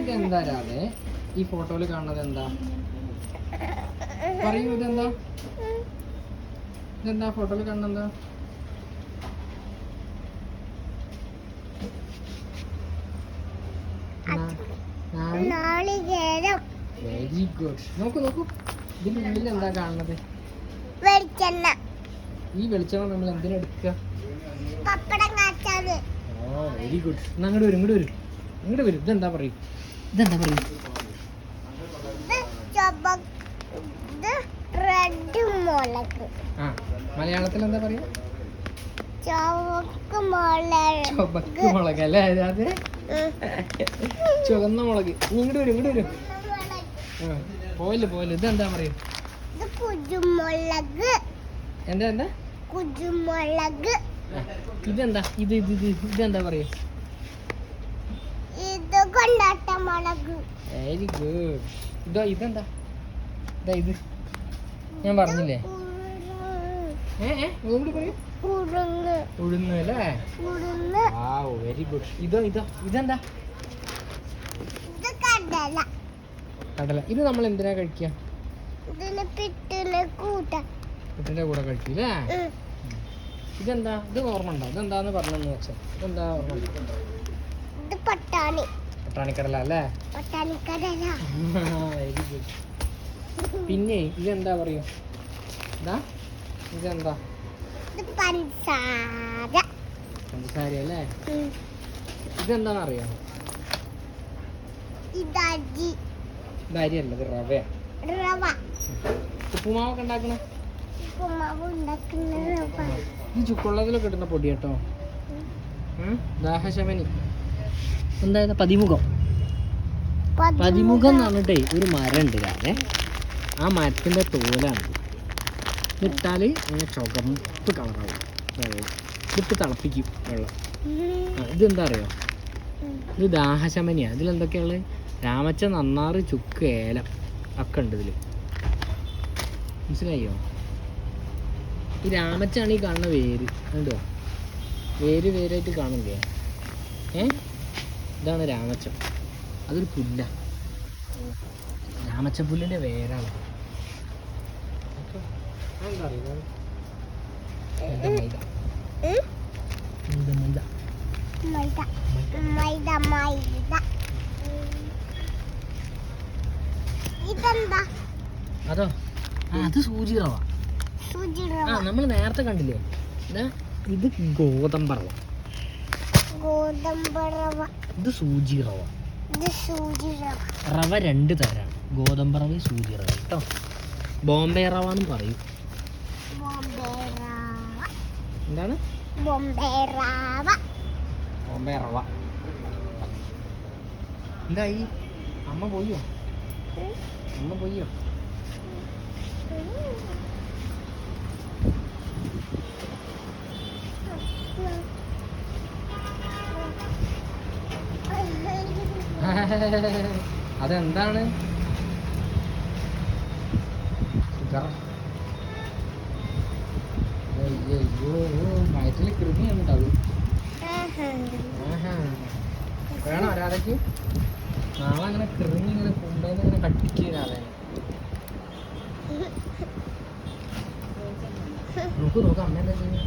ഇതെന്താ രാധേ ഈ ഫോട്ടോയിൽ കാണുന്നത് എന്താ? പറയൂ, ഇതെന്താ? ഇതെന്താ ഫോട്ടോയിൽ കാണുന്നത്? Very good. നോക്കൂ നോക്കൂ, ഇതിന്റെ ഉള്ളിൽ എന്താ കാണുന്നത്? ഈ വെളിച്ചെണ്ണ നമ്മൾ എന്തിനെടുക്കുക? ഓ വെരി ഗുഡ്. അങ്ങോട്ട് വരും, ഇങ്ങോട്ട് വരും, ഇങ്ങോട്ട് വരും. ഇതെന്താ പറയൂ, ഇതെന്താ പറയൂ? ആ മലയാളത്തിൽ എന്താ പറയാ? ചുവക്ക് മുളക് അല്ലേ? അതെ, ചുവന്ന മുളക്. ഇങ്ങോട്ട് വരും, ഇങ്ങോട്ട് വരും. പോയില്ല പോയില്ല. ഇതെന്താ പറയൂ? എന്താ എന്താ? കുരുമുളക്. ഇതെന്താ? ഇതെന്താ പറയൂ? Very good. ഇതെന്താ? ഇത് ഞാൻ പറഞ്ഞില്ലേ? പറയൂ. ഉഴുന്ന് അല്ലേ? Very good. ഇതെന്താ? കടല. ഇത് നമ്മൾ എന്തിനാ കഴിക്കുക? പുട്ടിന്റെ കൂടെ കഴിക്കൂല്ലേ? ഇതെന്താ? ഇത് ഓർമ്മ ഉണ്ടോ? ഇതെന്താന്ന് പറഞ്ഞെന്ന് വെച്ചാ ഇതെന്താ ഓർമ്മ? പട്ടാണിക്കടല അല്ലേ? Very good. പിന്നെ ഇതെന്താ പറയൂ? ഇതെന്താ? പഞ്ചസാര അല്ലേ? ഇതെന്താന്ന് അറിയോ? ഇത് അരിയല്ല, ഇത് റവയാ. ഉപ്പുമാവൊക്കെ ഉണ്ടാക്കണേ ഈ ചുക്കുള്ളതിലൊക്കെ ഇടുന്ന പൊടി കേട്ടോ. ദാഹശമനി. എന്താ? പതിമുഖം. പതിമുഖം എന്ന് പറഞ്ഞിട്ടേ ഒരു മരം ഉണ്ട് രാവിലെ. ആ മരത്തിന്റെ തോലാണ് ഇട്ടാല് അങ്ങനെ ചുവപ്പ് കളറാവും വെള്ളം. ഇതിട്ട് തിളപ്പിക്കും വെള്ളം. ഇതെന്താ അറിയോ? ഇത് ദാഹശമനിയാണ്. ഇതിലെന്തൊക്കെയുള്ളത്? രാമച്ച, നന്നാറ്, ചുക്ക്, ഏലം ഒക്കെ ഉണ്ട് ഇതിൽ. മനസ്സിലായോ? ഈ രാമച്ചാണ് ഈ കാണുന്ന വേര്. കണ്ടോ? വേരായിട്ട് കാണില്ലേ? ഇതാണ് രാമച്ചം. അതൊരു പുല്ല. രാമച്ചപ്പുല്ലിന്റെ വേരാണ്. അതോ? അത് സൂചി റവ. നമ്മൾ നേരത്തെ കണ്ടില്ലേ? ഇത് ഗോതമ്പറവ. ഇത് സൂചി റവ. റവ 2 തരാണ്. ഗോതമ്പറവ, സൂചി റവ കേട്ടോ. ബോംബെ റവ എന്നും പറയും. എന്താണ്? ബോംബെ റവ. എന്തായി? അമ്മ പോയോ? അതെന്താണ്? വയറ്റിൽ കൃമിയുണ്ടാവും. വേണോ രാധയ്ക്ക്? നാളെ അങ്ങനെ കൃമി ഇങ്ങനെ കൊണ്ടുവന്ന് ഇങ്ങനെ കട്ടിക്കാതെ നോക്ക് അമ്മ എന്താ ചെയ്യുന്നത്?